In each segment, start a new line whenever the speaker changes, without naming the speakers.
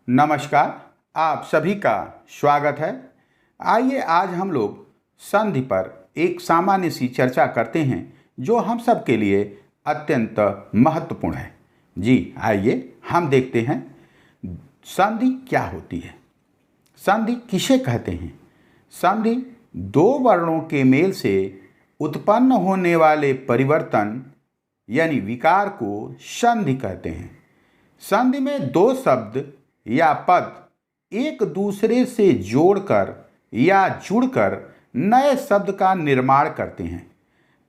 नमस्कार। आप सभी का स्वागत है। आइए आज हम लोग संधि पर एक सामान्य सी चर्चा करते हैं जो हम सब के लिए अत्यंत महत्वपूर्ण है। जी आइए हम देखते हैं संधि क्या होती है। संधि किसे कहते हैं? संधि दो वर्णों के मेल से उत्पन्न होने वाले परिवर्तन यानी विकार को संधि कहते हैं। संधि में दो शब्द या पद एक दूसरे से जोड़कर या जुड़कर नए शब्द का निर्माण करते हैं।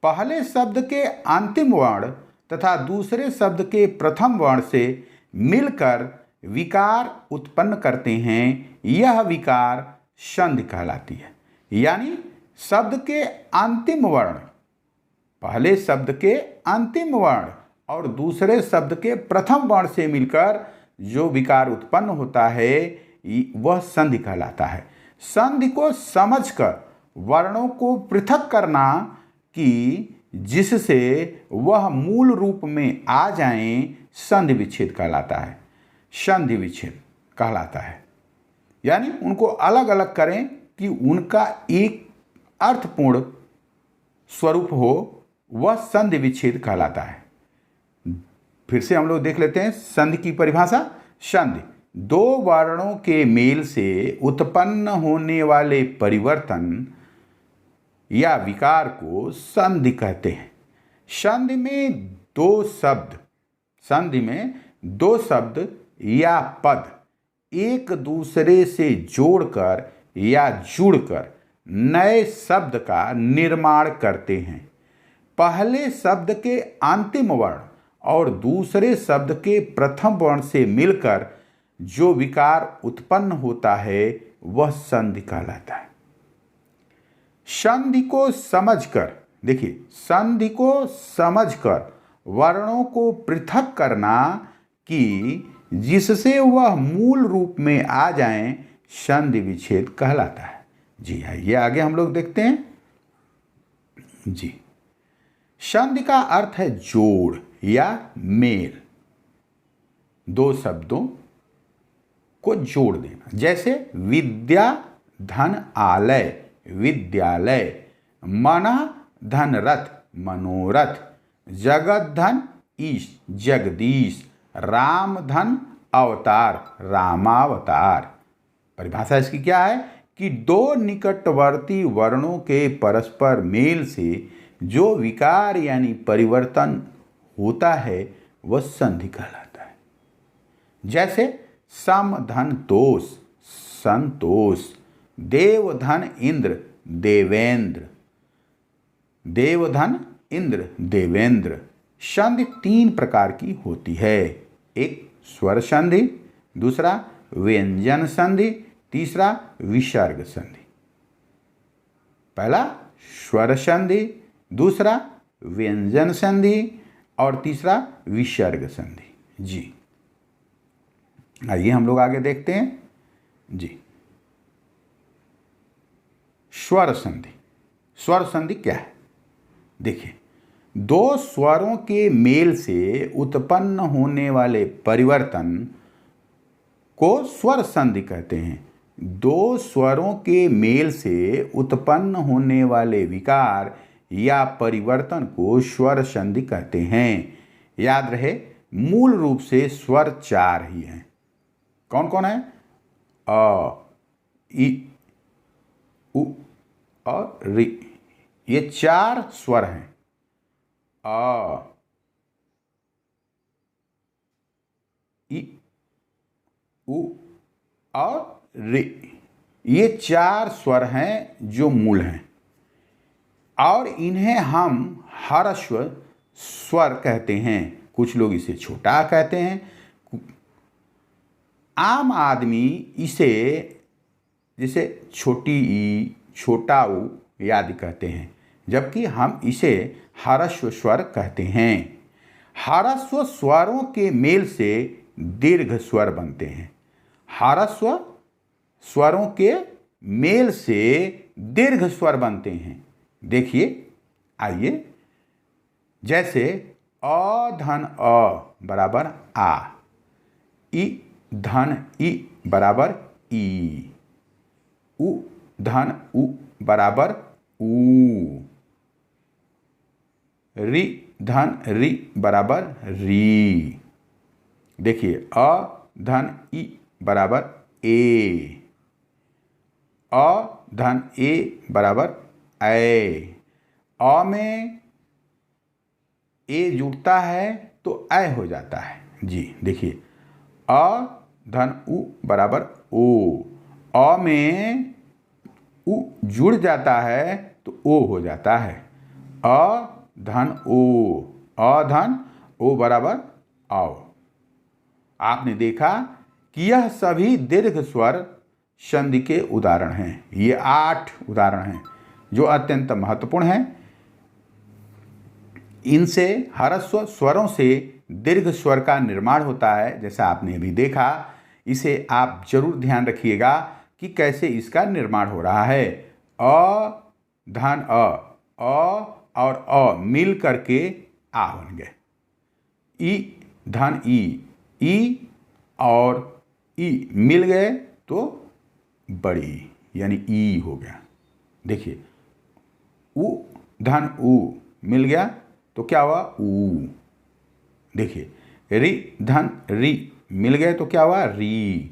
पहले शब्द के अंतिम वर्ण तथा दूसरे शब्द के प्रथम वर्ण से मिलकर विकार उत्पन्न करते हैं। यह विकार संधि कहलाती है। यानी शब्द के अंतिम वर्ण, पहले शब्द के अंतिम वर्ण और दूसरे शब्द के प्रथम वर्ण से मिलकर जो विकार उत्पन्न होता है वह संधि कहलाता है। संधि को समझकर वर्णों को पृथक करना कि जिससे वह मूल रूप में आ जाएं, संधि विच्छेद कहलाता है। संधि विच्छेद कहलाता है यानी उनको अलग अलग करें कि उनका एक अर्थपूर्ण स्वरूप हो, वह संधि विच्छेद कहलाता है। फिर से हम लोग देख लेते हैं संधि की परिभाषा। संधि दो वर्णों के मेल से उत्पन्न होने वाले परिवर्तन या विकार को संधि कहते हैं। संधि में दो शब्द या पद एक दूसरे से जोड़कर या जुड़कर नए शब्द का निर्माण करते हैं। पहले शब्द के अंतिम वर्ण और दूसरे शब्द के प्रथम वर्ण से मिलकर जो विकार उत्पन्न होता है वह संधि कहलाता है। संधि को समझकर, देखिए, संधि को समझकर वर्णों को पृथक करना कि जिससे वह मूल रूप में आ जाएं, संधि विच्छेद कहलाता है। जी हाँ, ये आगे हम लोग देखते हैं। जी, संधि का अर्थ है जोड़ या मेल, दो शब्दों को जोड़ देना। जैसे विद्या धन आलय विद्यालय, मना धन रथ मनोरथ, जगत धन ईश जगदीश, राम धन अवतार रामावतार। परिभाषा इसकी क्या है कि दो निकटवर्ती वर्णों के परस्पर मेल से जो विकार यानी परिवर्तन होता है वह संधि कहलाता है। जैसे सम धन तोष संतोष, देव धन इंद्र देवेंद्र, देव धन इंद्र देवेंद्र। संधि तीन प्रकार की होती है। एक स्वर संधि, दूसरा व्यंजन संधि, तीसरा विसर्ग संधि। पहला स्वर संधि, दूसरा व्यंजन संधि और तीसरा विसर्ग संधि। जी आइए हम लोग आगे देखते हैं। जी, स्वर संधि। स्वर संधि क्या है? देखिए, दो स्वरों के मेल से उत्पन्न होने वाले परिवर्तन को स्वर संधि कहते हैं। दो स्वरों के मेल से उत्पन्न होने वाले विकार या परिवर्तन को स्वर संधि कहते हैं। याद रहे, मूल रूप से स्वर चार ही हैं। कौन कौन है? अ, इ, उ और रि। ये चार स्वर हैं। अ, इ, उ और रि। ये चार स्वर हैं जो मूल हैं और इन्हें हम ह्रस्व स्वर कहते हैं। कुछ लोग इसे छोटा कहते हैं। आम आदमी इसे जैसे छोटी ई, छोटा ऊ आदि कहते हैं, जबकि हम इसे ह्रस्व स्वर कहते हैं। ह्रस्व स्वरों के मेल से दीर्घ स्वर बनते हैं। ह्रस्व स्वरों के मेल से दीर्घ स्वर बनते हैं। देखिए, आइए, जैसे अ धन अ बराबर आ, इ धन इ बराबर ई, उ धन उ बराबर ऊ, रि धन रि बराबर री। देखिए अ धन इ बराबर ए, अ धन ए बराबर ऐ। अ में ए जुड़ता है तो ऐ हो जाता है। जी देखिए अ धन उ बराबर ओ, अ में उ जुड़ जाता है तो ओ हो जाता है। अ धन ओ, अ धन ओ बराबर आओ। आपने देखा कि यह सभी दीर्घ स्वर संधि के उदाहरण हैं। ये 8 उदाहरण हैं जो अत्यंत महत्वपूर्ण हैं। इनसे ह्रस्व स्वरों से दीर्घ स्वर का निर्माण होता है, जैसा आपने अभी देखा। इसे आप जरूर ध्यान रखिएगा कि कैसे इसका निर्माण हो रहा है। अ धन अ और अ मिल करके आ बन गए। ई धन ई और ई मिल गए तो बड़ी यानी ई हो गया। देखिए उ धन उ मिल गया तो क्या हुआ ऊ। देखिए रि धन रि मिल गए तो क्या हुआ री।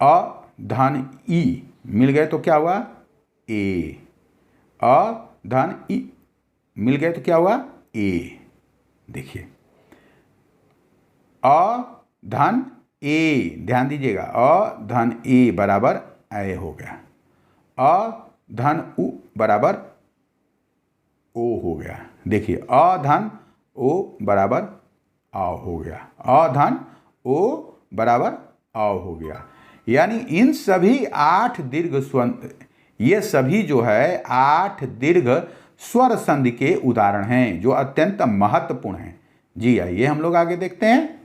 अ धन ई मिल गए तो क्या हुआ ए, अ धन ई मिल गए तो क्या हुआ ए। देखिए अ धन ए, ध्यान दीजिएगा, अ धन ए बराबर ऐ हो गया। अ धन उ बराबर ओ हो गया। देखिए अ धन ओ बराबर आ हो गया, अ धन ओ बराबर आ हो गया। यानी इन सभी 8 दीर्घ स्वर, ये सभी जो है 8 दीर्घ स्वर संधि के उदाहरण हैं जो अत्यंत महत्वपूर्ण हैं। जी आइए हम लोग आगे देखते हैं।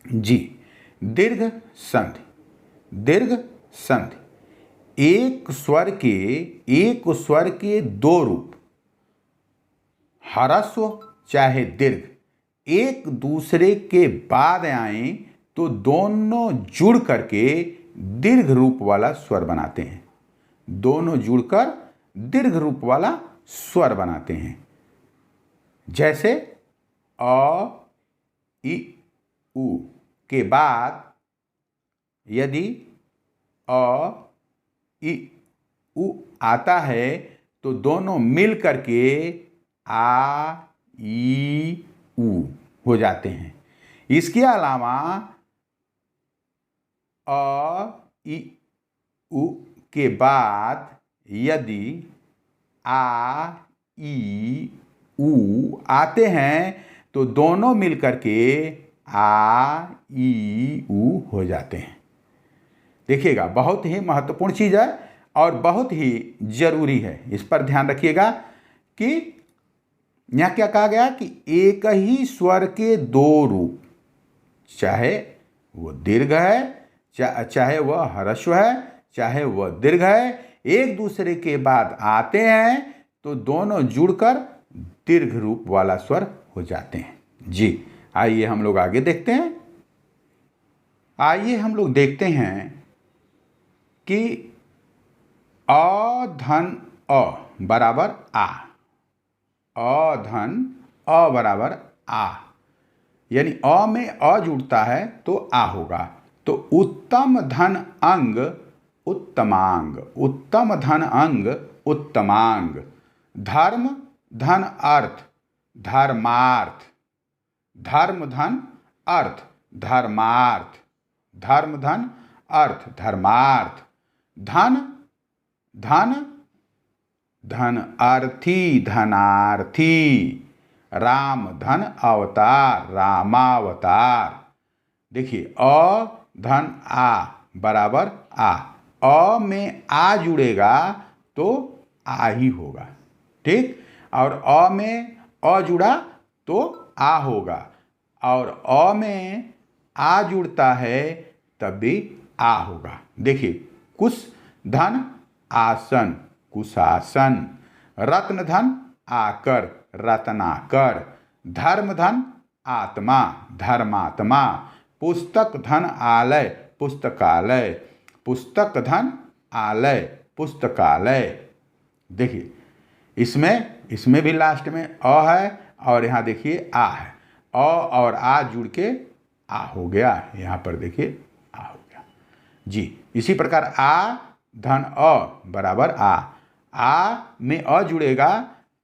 जी दीर्घ संधि, दीर्घ संधि एक स्वर के 2 रूप, ह्रस्व चाहे दीर्घ, एक दूसरे के बाद आए तो दोनों जुड़ करके दीर्घ रूप वाला स्वर बनाते हैं। दोनों जुड़कर दीर्घ रूप वाला स्वर बनाते हैं। जैसे अ इ उ के बाद यदि अ इ उ आता है तो दोनों मिल करके आ ई उ हो जाते हैं। इसके अलावा अ इ उ के बाद यदि आ ई उ आते हैं तो दोनों मिल करके आ ई उ हो जाते हैं। देखिएगा बहुत ही महत्वपूर्ण चीज़ है और बहुत ही जरूरी है, इस पर ध्यान रखिएगा कि यहाँ क्या कहा गया कि एक ही स्वर के 2 रूप, चाहे वो दीर्घ है चाहे वह ह्रस्व है चाहे वह दीर्घ है, एक दूसरे के बाद आते हैं तो दोनों जुड़कर दीर्घ रूप वाला स्वर हो जाते हैं। जी आइए हम लोग आगे देखते हैं। आइए हम लोग देखते हैं कि अ धन अ बराबर आ, अ धन अ बराबर आ, यानी अ में अ जुड़ता है तो आ होगा। तो उत्तम धन अंग उत्तमांग, उत्तम धन अंग उत्तमांग, धर्म धन अर्थ धर्मार्थ, धर्म धन अर्थ धर्मार्थ, धर्म धन अर्थ धर्मार्थ, धन धन धन अर्थी धनार्थी, राम धन अवतार रामावतार। देखिए अ धन आ बराबर आ, अ में आ जुड़ेगा तो आ ही होगा, ठीक। और अ में अ जुड़ा तो आ होगा, और अ में आ जुड़ता है तब भी आ होगा। देखिए कुश धन आसन कुशासन, रत्न धन आकर रत्नाकर, धर्म धन आत्मा धर्मात्मा, पुस्तक धन आलय पुस्तकालय, पुस्तक धन आलय पुस्तकालय। देखिए इसमें भी लास्ट में अ है और यहाँ देखिए आ है, अ और आ जुड़ के आ हो गया, यहाँ पर देखिए आ हो गया जी। इसी प्रकार आ धन अ बराबर आ में अ जुड़ेगा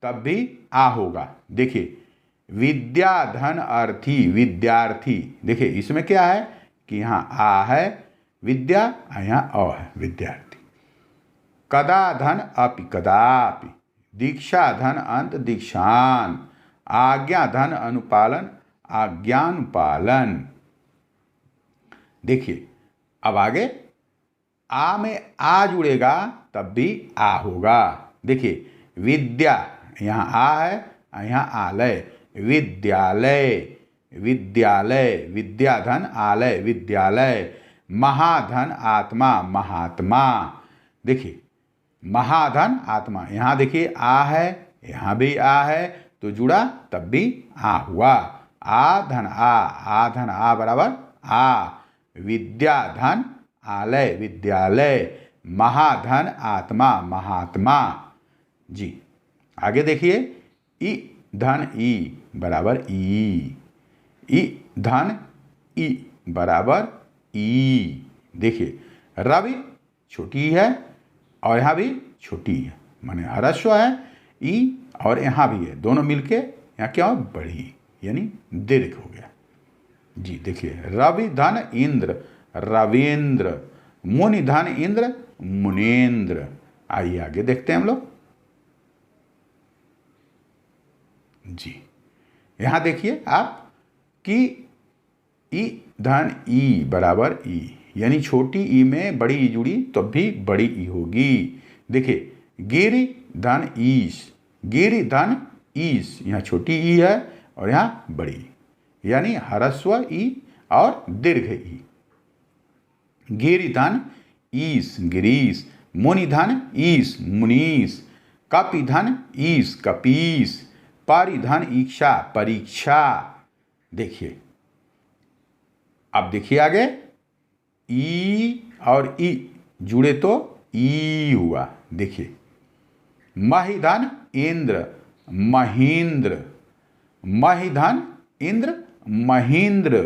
तब भी आ होगा। देखिए विद्या धन अर्थी विद्यार्थी, देखिए इसमें क्या है कि यहाँ आ है विद्या और यहाँ अ है विद्यार्थी। कदा धन अपि कदापि, दीक्षा धन अंत दीक्षान, आज्ञा धन अनुपालन आज्ञानुपालन। देखिए अब आगे आ में आ जुड़ेगा तब भी आ होगा। देखिए विद्या यहाँ आ है और यहाँ आलय, विद्यालय विद्यालय, विद्याधन आलय विद्यालय। महाधन आत्मा महात्मा, देखिए महाधन आत्मा, यहाँ देखिए आ है यहाँ भी आ है तो जुड़ा तब भी आ हुआ। आ धन आ बराबर आ, विद्याधन आलय विद्यालय, महाधन आत्मा महात्मा जी। आगे देखिए ई धन ई बराबर ई धन ई बराबर ई। देखिए रवि छोटी है और यहाँ भी छोटी है, माने ह्रस्व है ई और यहाँ भी है, दोनों मिलके यहाँ क्या हो बड़ी यानी दीर्घ हो गया जी। देखिए रवि धन इंद्र रविंद्र, मुनि धन इंद्र मुनेन्द्र। आइए आगे देखते हैं हम लोग जी। यहाँ देखिए आप कि ई धन ई बराबर ई, यानी छोटी ई में बड़ी ई जुड़ी तब भी बड़ी ई होगी। देखिए गिरि धन ईश, गिरि धन ईश, यहाँ छोटी ई है और यहाँ बड़ी यानी ह्रस्व ई और दीर्घ ई। गिरि धन ईश गिरीश, मुनि धन ईश मुनीश, कपि धन ईश कपीश, परिधन ईक्षा परीक्षा। देखिए अब देखिए आगे ई और ई जुड़े तो ई हुआ। देखिए महिधन इंद्र महेंद्र, महिधन इंद्र महेंद्र,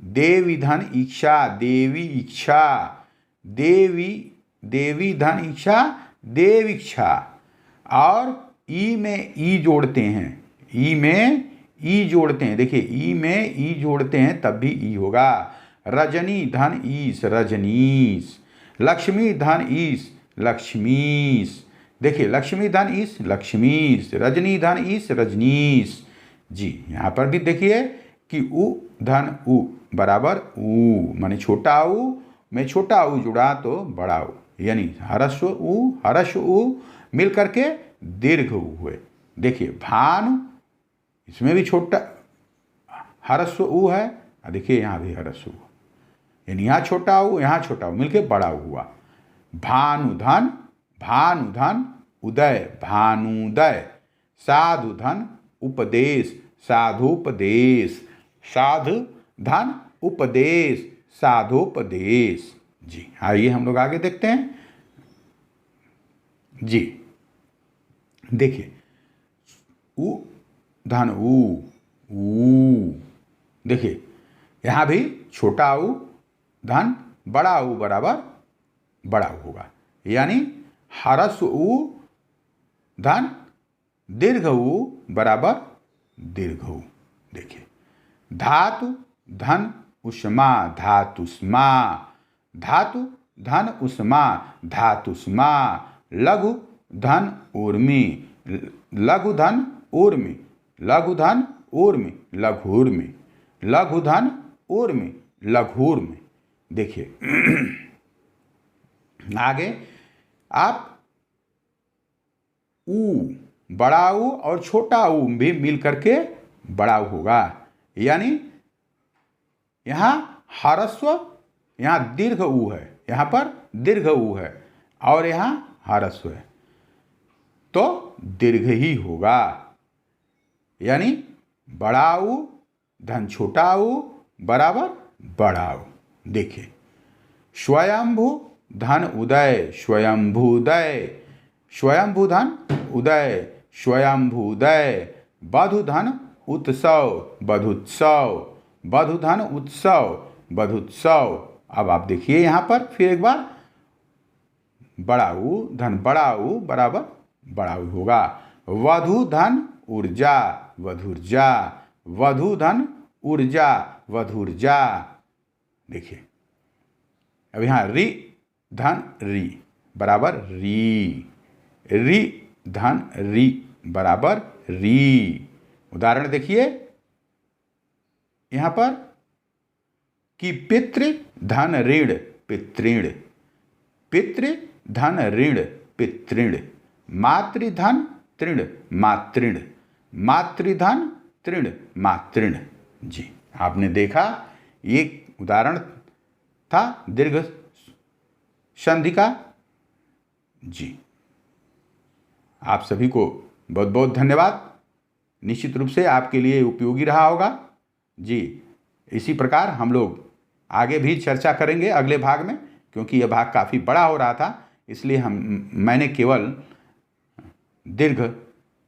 देवी धन इच्छा देवी इच्छा, देवी धन इच्छा देव इच्छा। और ई में ई जोड़ते हैं, ई में ई जोड़ते हैं, देखिए ई में ई जोड़ते हैं तब भी ई होगा। रजनी धन ईश रजनीश, लक्ष्मी धन ईश लक्ष्मीश। देखिए लक्ष्मी धन ईश लक्ष्मीश, रजनी धन ईश रजनीश जी। यहाँ पर भी देखिए कि उ धन उ बराबर ऊ, माने छोटा ऊ में छोटा ऊ जुड़ा तो बड़ा ऊ, यानी ह्रस्व ऊ मिल करके दीर्घ ऊ हुए। देखिए भानु, इसमें भी छोटा ह्रस्व ऊ है और देखिए यहाँ भी ह्रस्व ऊ, यानी यहाँ छोटा ऊ मिलके बड़ा ऊ हुआ। भानुधन उदय भानुदय, साधु धन उपदेश साधुपदेश, साधु धन उपदेश साधुपदेश जी। आइए हम लोग आगे देखते हैं जी। देखिए उ धन ऊ, देखिए यहाँ भी छोटा ऊ धन बड़ा ऊ बराबर बड़ा ऊ होगा, यानी ह्रस्व ऊ धन दीर्घ ऊ बराबर दीर्घ ऊ। देखिए धातु धन उष्मा धातुष्मा, धातु धन उष्मा धातुष्मा, लघु धन ऊर्मी लघु धन ऊर्मी, लघु धन ऊर्मी लघुर्मी, लघु धन ऊर्मी लघुर्मी। देखिए आगे आप ऊ बड़ा ऊ और छोटा ऊ भी मिल करके बड़ा ऊ होगा, यानी यहाँ ह्रस्व यहाँ दीर्घ ऊ है, यहाँ पर दीर्घ ऊ है और यहाँ ह्रस्व है तो दीर्घ ही होगा, यानी बड़ा ऊ धन छोटा ऊ बराबर बढ़ाओ। देखिए, स्वयंभू धन उदय, स्वयंभूदय, स्वयंभू धन उदय, स्वयंभूदय, बधु धन उत्सव, बधुत्सव, बधु धन उत्सव, बधुत्सव। अब आप देखिए यहाँ पर फिर एक बार, बढ़ाऊ धन बढ़ाऊ बराबर बढ़ाऊ होगा। वधु धन ऊर्जा, वधुर्जा, वधु धन ऊर्जा, वधुर्जा। देखिए अब यहाँ रि धन री बराबर री, रि धन री बराबर री। उदाहरण देखिए यहाँ पर कि पितृ धन ऋण पितृण, पितृ धन ऋण पितृण, मातृधन तृण मातृण, मातृधन तृण मातृण। जी, आपने देखा एक उदाहरण था दीर्घ संधि का। जी, आप सभी को बहुत बहुत धन्यवाद। निश्चित रूप से आपके लिए उपयोगी रहा होगा। जी, इसी प्रकार हम लोग आगे भी चर्चा करेंगे अगले भाग में, क्योंकि यह भाग काफ़ी बड़ा हो रहा था, इसलिए मैंने केवल दीर्घ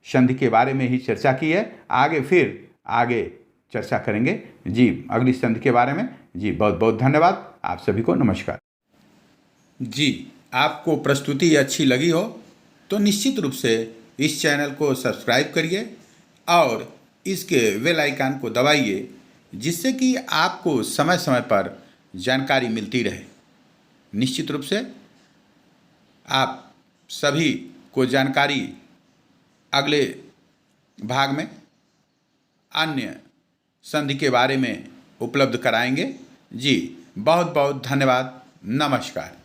संधि के बारे में ही चर्चा की है। आगे चर्चा करेंगे जी अगली संधि के बारे में। जी, बहुत बहुत धन्यवाद। आप सभी को नमस्कार। जी, आपको प्रस्तुति अच्छी लगी हो तो निश्चित रूप से इस चैनल को सब्सक्राइब करिए और इसके बेल आइकन को दबाइए, जिससे कि आपको समय समय पर जानकारी मिलती रहे। निश्चित रूप से आप सभी को जानकारी अगले भाग में अन्य संधि के बारे में उपलब्ध कराएंगे। जी, बहुत बहुत धन्यवाद। नमस्कार।